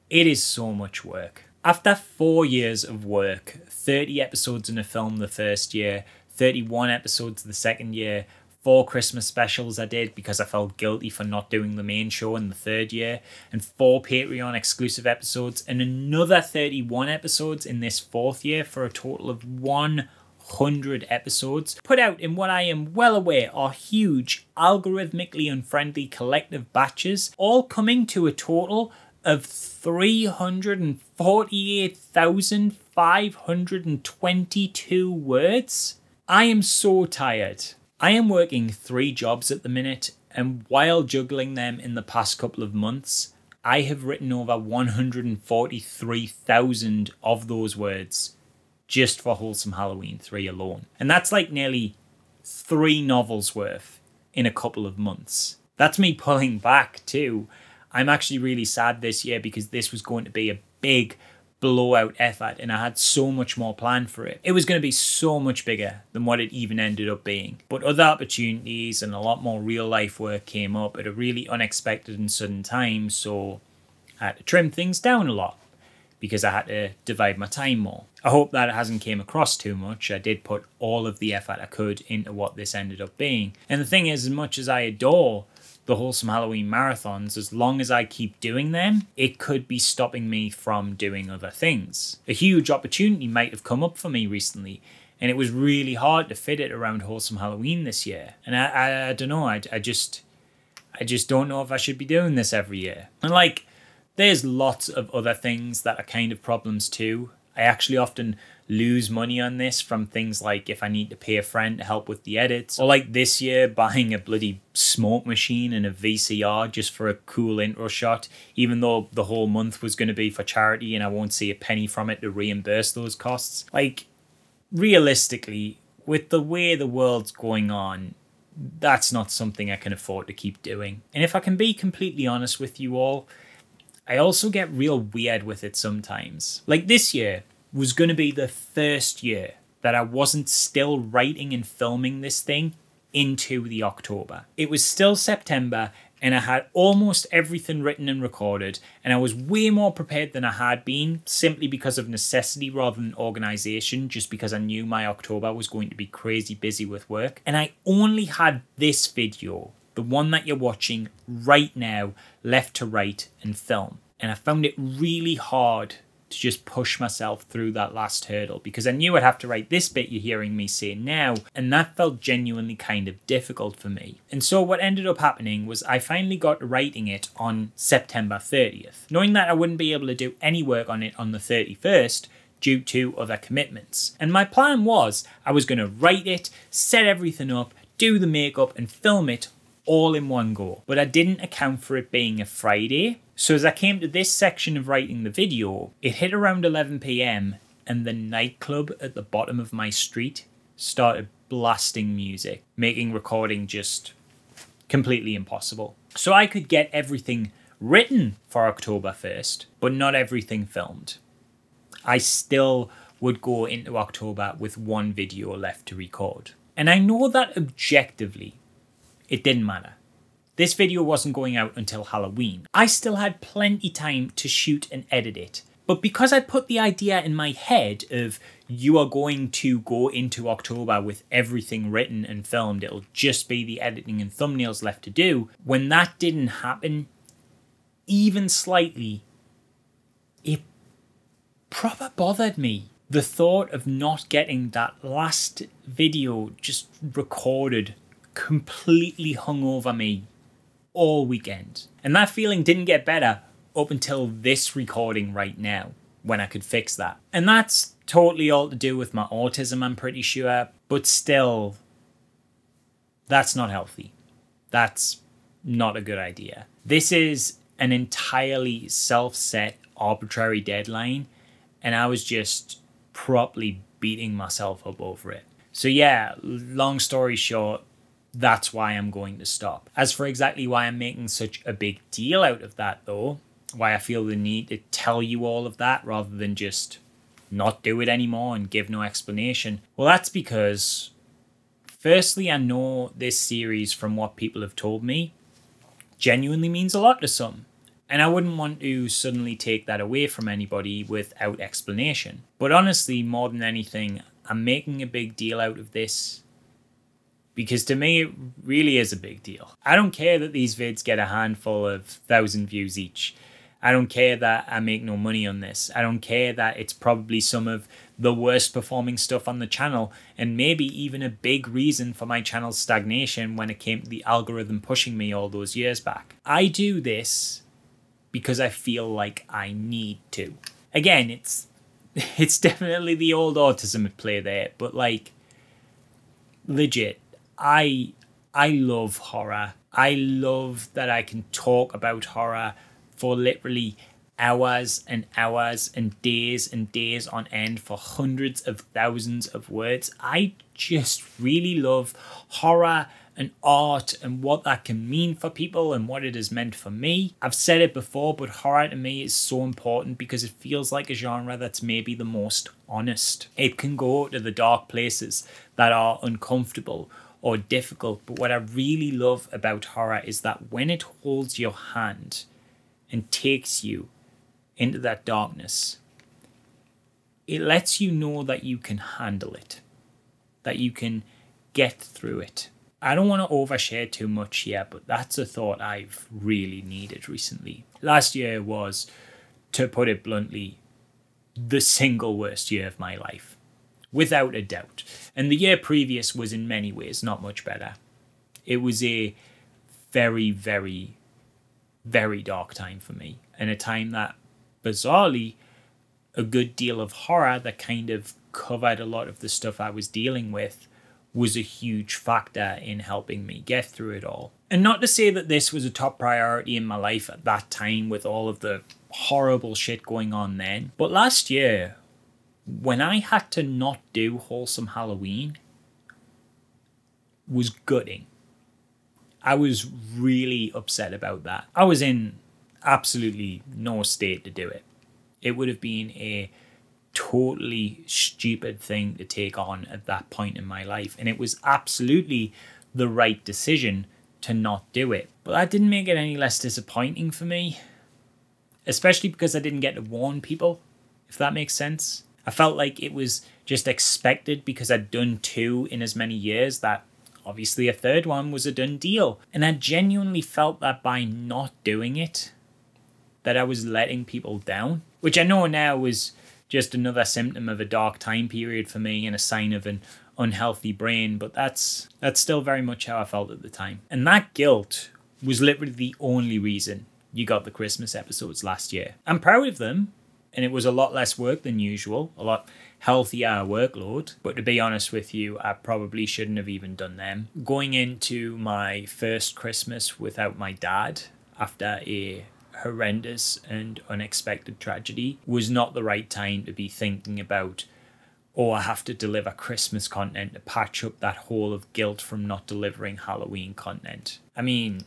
it is so much work. After 4 years of work, 30 episodes in a film the first year, 31 episodes the second year, 4 Christmas specials I did because I felt guilty for not doing the main show in the third year, and 4 Patreon exclusive episodes, and another 31 episodes in this 4th year for a total of 100 episodes, put out in what I am well aware are huge, algorithmically unfriendly collective batches, all coming to a total of 348,522 words. I am so tired. I am working 3 jobs at the minute, and while juggling them in the past couple of months, I have written over 143,000 of those words just for Wholesome Halloween 3 alone. And that's like nearly 3 novels worth in a couple of months. That's me pulling back too. I'm actually really sad this year because this was going to be a big blowout effort and I had so much more planned for it. It was going to be so much bigger than what it even ended up being. But other opportunities and a lot more real life work came up at a really unexpected and sudden time, so I had to trim things down a lot because I had to divide my time more. I hope that it hasn't came across too much. I did put all of the effort I could into what this ended up being. And the thing is, as much as I adore the Wholesome Halloween marathons, as long as I keep doing them, it could be stopping me from doing other things. A huge opportunity might have come up for me recently, and it was really hard to fit it around Wholesome Halloween this year. And I don't know, I just don't know if I should be doing this every year. And like, there's lots of other things that are kind of problems too. I actually often lose money on this from things like if I need to pay a friend to help with the edits, or like this year buying a bloody smoke machine and a VCR just for a cool intro shot, even though the whole month was going to be for charity and I won't see a penny from it to reimburse those costs. Like, realistically, with the way the world's going on, that's not something I can afford to keep doing. And if I can be completely honest with you all, I also get real weird with it sometimes. Like this year was going to be the first year that I wasn't still writing and filming this thing into the October. It was still September and I had almost everything written and recorded, and I was way more prepared than I had been simply because of necessity rather than organisation, just because I knew my October was going to be crazy busy with work. And I only had this video, the one that you're watching right now, left to write and film. And I found it really hard to just push myself through that last hurdle, because I knew I'd have to write this bit you're hearing me say now, and that felt genuinely kind of difficult for me. And so what ended up happening was I finally got to writing it on September 30th, knowing that I wouldn't be able to do any work on it on the 31st due to other commitments. And my plan was I was going to write it, set everything up, do the makeup and film it all in one go. But I didn't account for it being a Friday. So as I came to this section of writing the video, it hit around 11 PM and the nightclub at the bottom of my street started blasting music, making recording just completely impossible. So I could get everything written for October 1st, but not everything filmed. I still would go into October with one video left to record. And I know that objectively, it didn't matter. This video wasn't going out until Halloween. I still had plenty time to shoot and edit it. But because I put the idea in my head of you are going to go into October with everything written and filmed, it'll just be the editing and thumbnails left to do, when that didn't happen, even slightly, it proper bothered me. The thought of not getting that last video just recorded completely hung over me all weekend. And that feeling didn't get better up until this recording right now, when I could fix that. And that's totally all to do with my autism, I'm pretty sure, but still, that's not healthy. That's not a good idea. This is an entirely self-set, arbitrary deadline, and I was just properly beating myself up over it. So yeah, long story short, that's why I'm going to stop. As for exactly why I'm making such a big deal out of that though, why I feel the need to tell you all of that rather than just not do it anymore and give no explanation, well, that's because firstly, I know this series, from what people have told me, genuinely means a lot to some. And I wouldn't want to suddenly take that away from anybody without explanation. But honestly, more than anything, I'm making a big deal out of this because to me, it really is a big deal. I don't care that these vids get a handful of 1,000 views each. I don't care that I make no money on this. I don't care that it's probably some of the worst performing stuff on the channel and maybe even a big reason for my channel's stagnation when it came to the algorithm pushing me all those years back. I do this because I feel like I need to. Again, it's definitely the old autism at play there, but like, legit, I love horror. I love that I can talk about horror for literally hours and hours and days on end for hundreds of thousands of words. I just really love horror and art and what that can mean for people and what it has meant for me. I've said it before, but horror to me is so important because it feels like a genre that's maybe the most honest. It can go to the dark places that are uncomfortable or difficult, but what I really love about horror is that when it holds your hand and takes you into that darkness, it lets you know that you can handle it, that you can get through it. I don't want to overshare too much here, but that's a thought I've really needed recently. Last year was, to put it bluntly, the single worst year of my life, without a doubt. And the year previous was in many ways not much better. It was a very, very, very dark time for me, and a time that, bizarrely, a good deal of horror that kind of covered a lot of the stuff I was dealing with was a huge factor in helping me get through it all. And not to say that this was a top priority in my life at that time with all of the horrible shit going on then, but last year, when I had to not do Wholesome Halloween, was gutting. I was really upset about that. I was in absolutely no state to do it. It would have been a totally stupid thing to take on at that point in my life, and it was absolutely the right decision to not do it. But that didn't make it any less disappointing for me, especially because I didn't get to warn people, if that makes sense. I felt like it was just expected because I'd done 2 in as many years that obviously a third one was a done deal. And I genuinely felt that by not doing it, that I was letting people down, which I know now is just another symptom of a dark time period for me and a sign of an unhealthy brain, but that's still very much how I felt at the time. And that guilt was literally the only reason you got the Christmas episodes last year. I'm proud of them, and it was a lot less work than usual, a lot healthier workload, but to be honest with you, I probably shouldn't have even done them. Going into my first Christmas without my dad after a horrendous and unexpected tragedy was not the right time to be thinking about, oh, I have to deliver Christmas content to patch up that hole of guilt from not delivering Halloween content. I mean,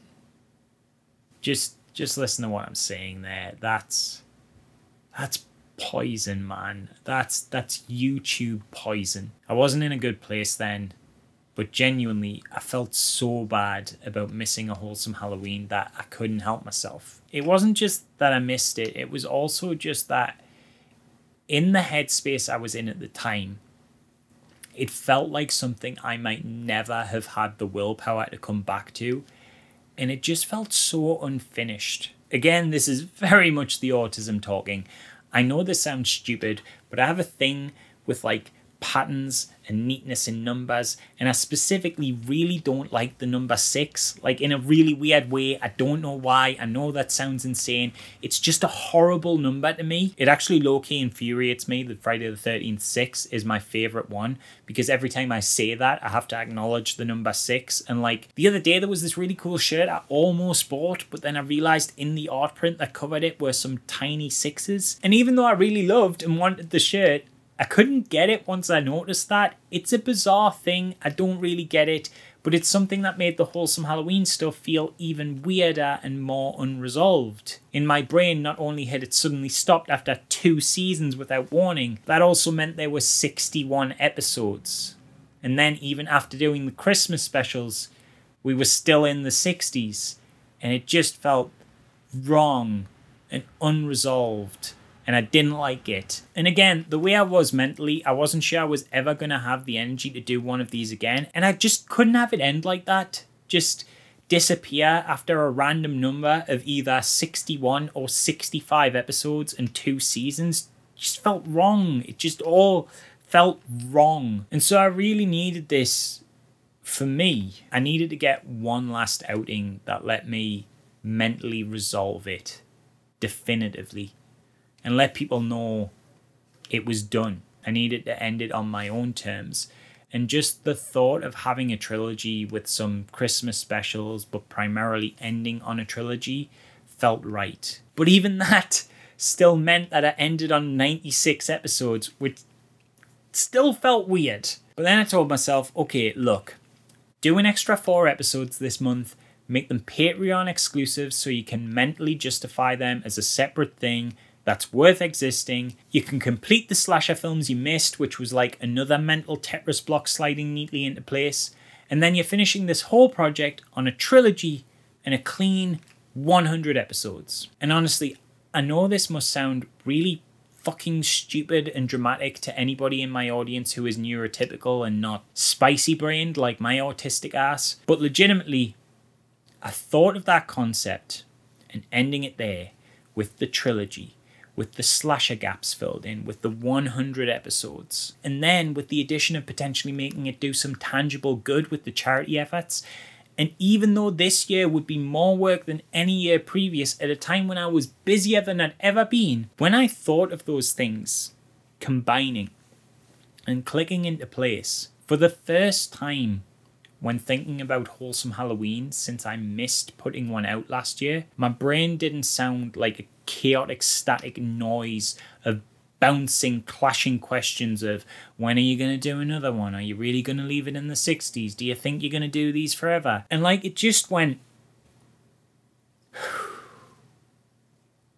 just listen to what I'm saying there. That's poison, man. That's YouTube poison. I wasn't in a good place then, but genuinely, I felt so bad about missing a Wholesome Halloween that I couldn't help myself. It wasn't just that I missed it, it was also just that in the headspace I was in at the time, it felt like something I might never have had the willpower to come back to, and it just felt so unfinished. Again, this is very much the autism talking. I know this sounds stupid, but I have a thing with like patterns and neatness in numbers, and I specifically really don't like the number 6, like in a really weird way. I don't know why. I know that sounds insane. It's just a horrible number to me. It actually low-key infuriates me that Friday the 13th 6 is my favorite one, because every time I say that I have to acknowledge the number 6. And like the other day there was this really cool shirt I almost bought, but then I realized in the art print that covered it were some tiny 6s, and even though I really loved and wanted the shirt, I couldn't get it once I noticed that. It's a bizarre thing. I don't really get it, but it's something that made the Wholesome Halloween stuff feel even weirder and more unresolved. In my brain, not only had it suddenly stopped after 2 seasons without warning, that also meant there were 61 episodes. And then even after doing the Christmas specials, we were still in the 60s, and it just felt wrong and unresolved. And I didn't like it. And again, the way I was mentally, I wasn't sure I was ever going to have the energy to do one of these again. And I just couldn't have it end like that. Just disappear after a random number of either 61 or 65 episodes and 2 seasons. It just felt wrong. It just all felt wrong. And so I really needed this for me. I needed to get one last outing that let me mentally resolve it definitively, and let people know it was done. I needed to end it on my own terms. And just the thought of having a trilogy with some Christmas specials, but primarily ending on a trilogy, felt right. But even that still meant that I ended on 96 episodes, which still felt weird. But then I told myself, okay, look, do an extra 4 episodes this month, make them Patreon exclusive so you can mentally justify them as a separate thing that's worth existing. You can complete the slasher films you missed, which was like another mental Tetris block sliding neatly into place. And then you're finishing this whole project on a trilogy and a clean 100 episodes. And honestly, I know this must sound really fucking stupid and dramatic to anybody in my audience who is neurotypical and not spicy brained like my autistic ass, but legitimately, I thought of that concept and ending it there with the trilogy, with the slasher gaps filled in, with the 100 episodes. And then with the addition of potentially making it do some tangible good with the charity efforts. And even though this year would be more work than any year previous at a time when I was busier than I'd ever been, when I thought of those things combining and clicking into place, for the first time when thinking about Wholesome Halloween since I missed putting one out last year, my brain didn't sound like a chaotic static noise of bouncing, clashing questions of, when are you going to do another one? Are you really going to leave it in the 60s? Do you think you're going to do these forever? And like, it just went,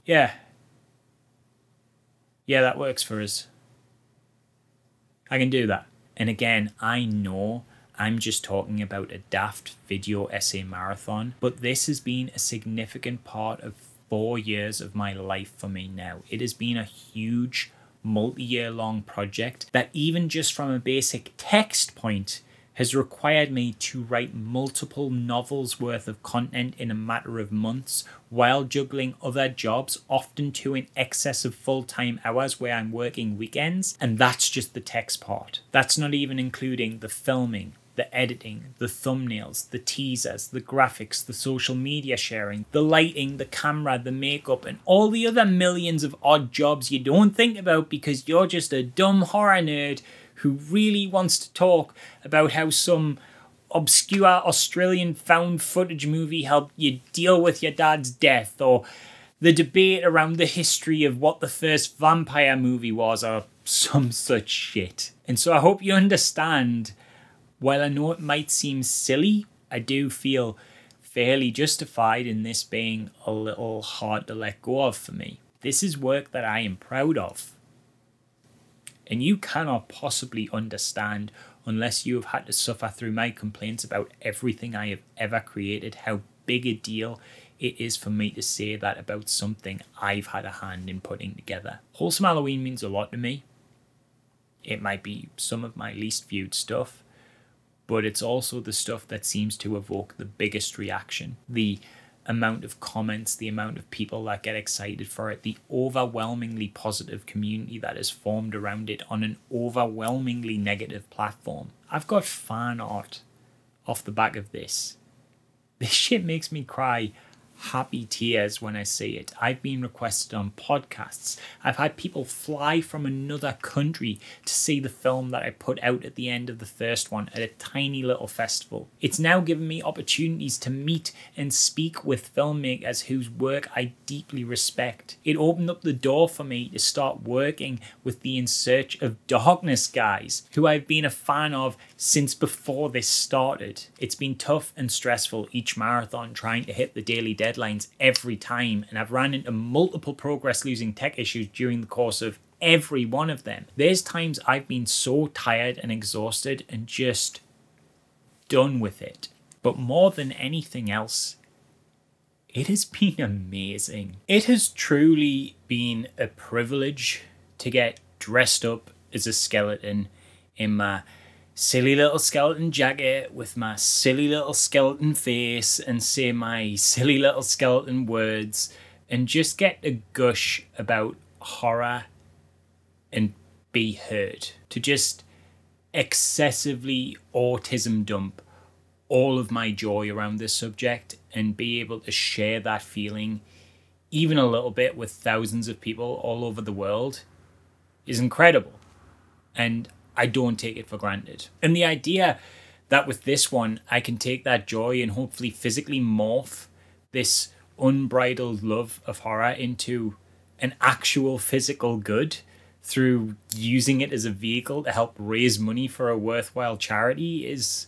yeah, that works for us. I can do that. And again, I know I'm just talking about a daft video essay marathon, but this has been a significant part of 4 years of my life for me now. It has been a huge multi-year long project that even just from a basic text point has required me to write multiple novels worth of content in a matter of months while juggling other jobs, often to in excess of full-time hours where I'm working weekends. And that's just the text part. That's not even including the filming, the editing, the thumbnails, the teasers, the graphics, the social media sharing, the lighting, the camera, the makeup, and all the other millions of odd jobs you don't think about because you're just a dumb horror nerd who really wants to talk about how some obscure Australian found footage movie helped you deal with your dad's death, or the debate around the history of what the first vampire movie was, or some such shit. And so I hope you understand, while I know it might seem silly, I do feel fairly justified in this being a little hard to let go of for me. This is work that I am proud of. And you cannot possibly understand, unless you have had to suffer through my complaints about everything I have ever created, how big a deal it is for me to say that about something I've had a hand in putting together. Wholesome Halloween means a lot to me. It might be some of my least viewed stuff, but it's also the stuff that seems to evoke the biggest reaction. The amount of comments, the amount of people that get excited for it, the overwhelmingly positive community that is formed around it on an overwhelmingly negative platform. I've got fan art off the back of this. This shit makes me cry happy tears when I see it. I've been requested on podcasts. I've had people fly from another country to see the film that I put out at the end of the first one at a tiny little festival. It's now given me opportunities to meet and speak with filmmakers whose work I deeply respect. It opened up the door for me to start working with the In Search of Darkness guys, who I've been a fan of since before this started. It's been tough and stressful each marathon trying to hit the daily deadlines every time, and I've ran into multiple progress losing tech issues during the course of every one of them. There's times I've been so tired and exhausted and just done with it. But more than anything else, it has been amazing. It has truly been a privilege to get dressed up as a skeleton in my silly little skeleton jacket with my silly little skeleton face and say my silly little skeleton words and just get to gush about horror and be heard. To just excessively autism dump all of my joy around this subject and be able to share that feeling even a little bit with thousands of people all over the world is incredible. And I don't take it for granted. And the idea that with this one, I can take that joy and hopefully physically morph this unbridled love of horror into an actual physical good through using it as a vehicle to help raise money for a worthwhile charity is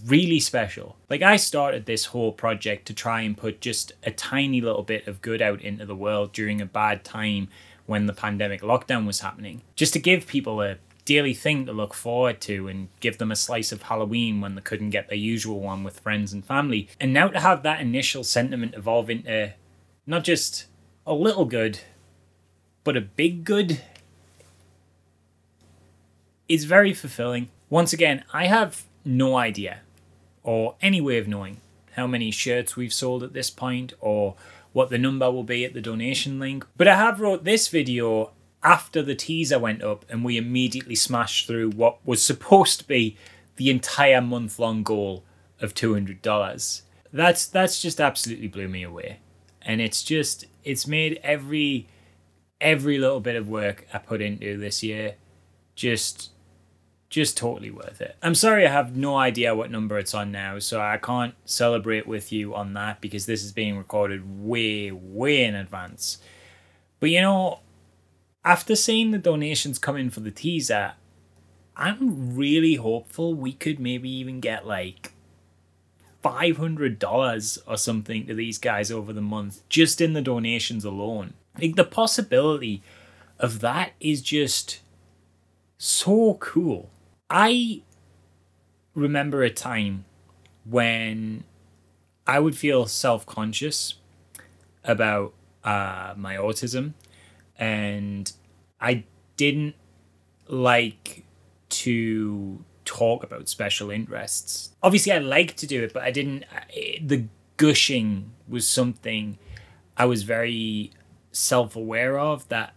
really special. Like, I started this whole project to try and put just a tiny little bit of good out into the world during a bad time when the pandemic lockdown was happening, just to give people a daily thing to look forward to and give them a slice of Halloween when they couldn't get their usual one with friends and family. And now to have that initial sentiment evolve into not just a little good, but a big good, is very fulfilling. Once again, I have no idea or any way of knowing how many shirts we've sold at this point or what the number will be at the donation link, but I have wrote this video after the teaser went up and we immediately smashed through what was supposed to be the entire month-long goal of $200. That's just absolutely blew me away. And it's made every little bit of work I put into this year just totally worth it. I'm sorry I have no idea what number it's on now, so I can't celebrate with you on that because this is being recorded way in advance. But you know, after seeing the donations come in for the teaser, I'm really hopeful we could maybe even get like $500 or something to these guys over the month, just in the donations alone. Like, the possibility of that is just so cool. I remember a time when I would feel self-conscious about my autism, and I didn't like to talk about special interests. Obviously, I like to do it, but I didn't. The gushing was something I was very self-aware of that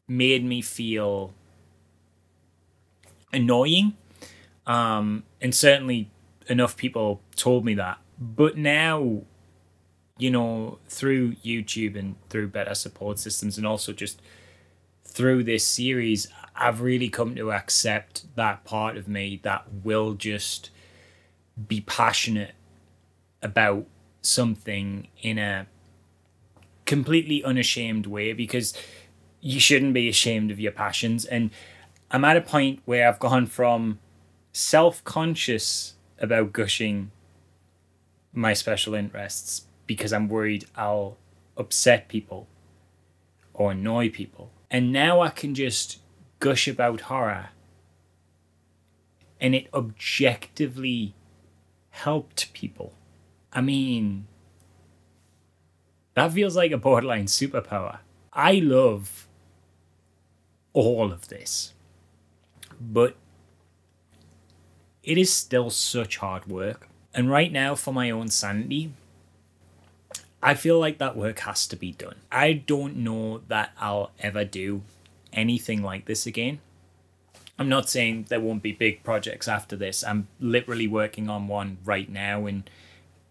made me feel annoying. And certainly enough people told me that. But now, you know, through YouTube and through better support systems and also just through this series, I've really come to accept that part of me that will just be passionate about something in a completely unashamed way, because you shouldn't be ashamed of your passions. And I'm at a point where I've gone from self-conscious about gushing my special interests because I'm worried I'll upset people or annoy people. And now I can just gush about horror and it objectively helped people. I mean, that feels like a borderline superpower. I love all of this, but it is still such hard work. And right now, for my own sanity, I feel like that work has to be done. I don't know that I'll ever do anything like this again. I'm not saying there won't be big projects after this. I'm literally working on one right now, and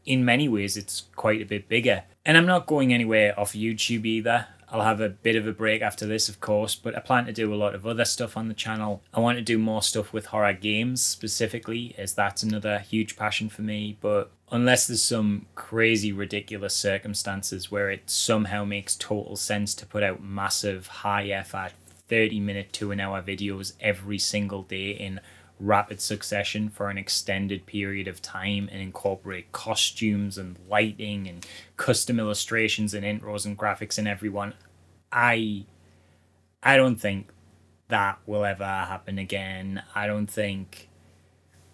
in many ways it's quite a bit bigger. And I'm not going anywhere off YouTube either. I'll have a bit of a break after this, of course, but I plan to do a lot of other stuff on the channel. I want to do more stuff with horror games specifically, as that's another huge passion for me. But unless there's some crazy, ridiculous circumstances where it somehow makes total sense to put out massive, high-effort, 30-minute to an hour videos every single day in rapid succession for an extended period of time and incorporate costumes and lighting and custom illustrations and intros and graphics and everyone, I don't think that will ever happen again. I don't think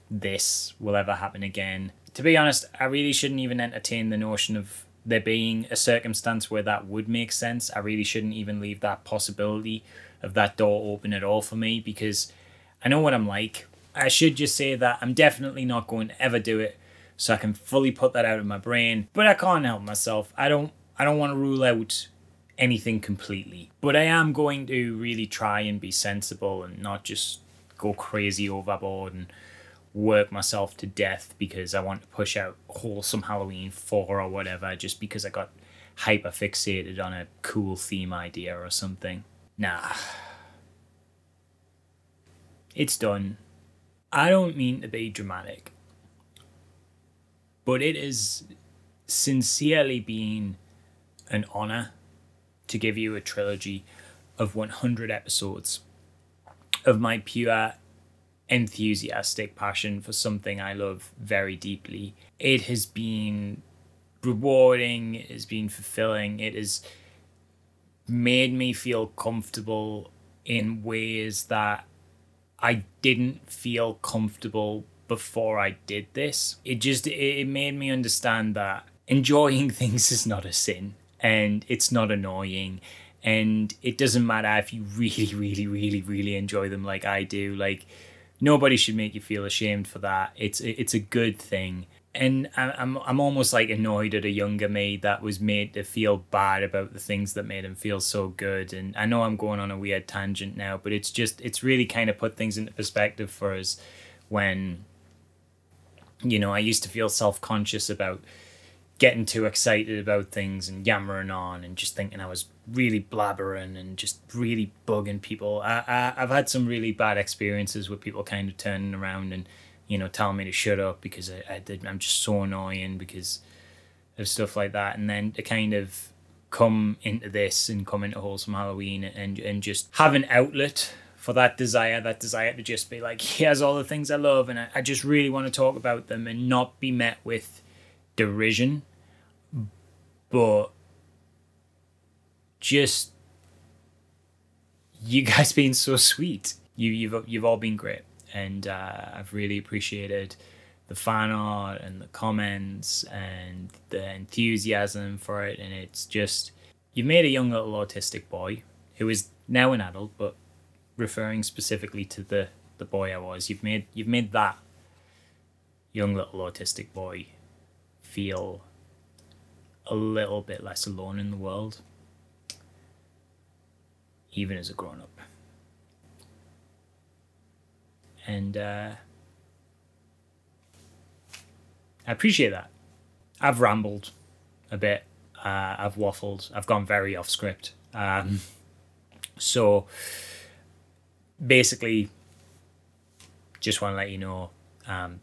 this will ever happen again. To be honest, I really shouldn't even entertain the notion of there being a circumstance where that would make sense. I really shouldn't even leave that possibility of that door open at all for me, because I know what I'm like. I should just say that I'm definitely not going to ever do it, so I can fully put that out of my brain. But I can't help myself. I don't want to rule out anything completely. But I am going to really try and be sensible and not just go crazy overboard and work myself to death because I want to push out Wholesome Halloween 4 or whatever, just because I got hyper fixated on a cool theme idea or something. Nah. It's done. I don't mean to be dramatic, but it has sincerely been an honor to give you a trilogy of 100 episodes of my pure enthusiastic passion for something I love very deeply. It has been rewarding, it has been fulfilling, it has made me feel comfortable in ways that I didn't feel comfortable before I did this. It made me understand that enjoying things is not a sin, and it's not annoying, and it doesn't matter if you really, really, really, really enjoy them like I do. Like, nobody should make you feel ashamed for that. It's a good thing. And I'm almost like annoyed at a younger me that was made to feel bad about the things that made him feel so good. And I know I'm going on a weird tangent now, but it's really kind of put things into perspective for us when, you know, I used to feel self-conscious about getting too excited about things and yammering on and just thinking I was really blabbering and just really bugging people. I've had some really bad experiences with people kind of turning around and, you know, telling me to shut up because I'm just so annoying because of stuff like that. And then to kind of come into this and come into Wholesome Halloween and just have an outlet for that desire to just be like, here's all the things I love, and I just really want to talk about them and not be met with derision, but just you guys being so sweet. You've all been great. And I've really appreciated the fan art and the comments and the enthusiasm for it. And it's just, you've made a young little autistic boy who is now an adult, but referring specifically to the the boy I was. You've made that young little autistic boy feel a little bit less alone in the world, even as a grown-up. And I appreciate that. I've rambled a bit. I've waffled. I've gone very off script. So basically, just want to let you know,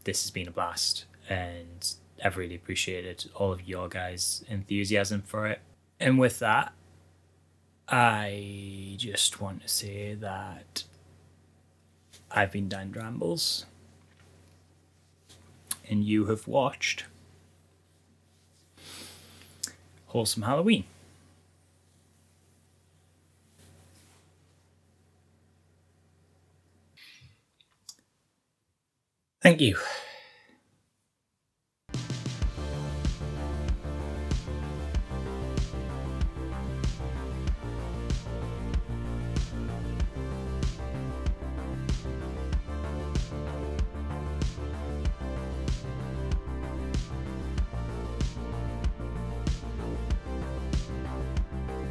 this has been a blast, and I've really appreciated all of your guys' enthusiasm for it. And with that, I just want to say that I've been Dan Drambles, and you have watched Wholesome Halloween. Thank you.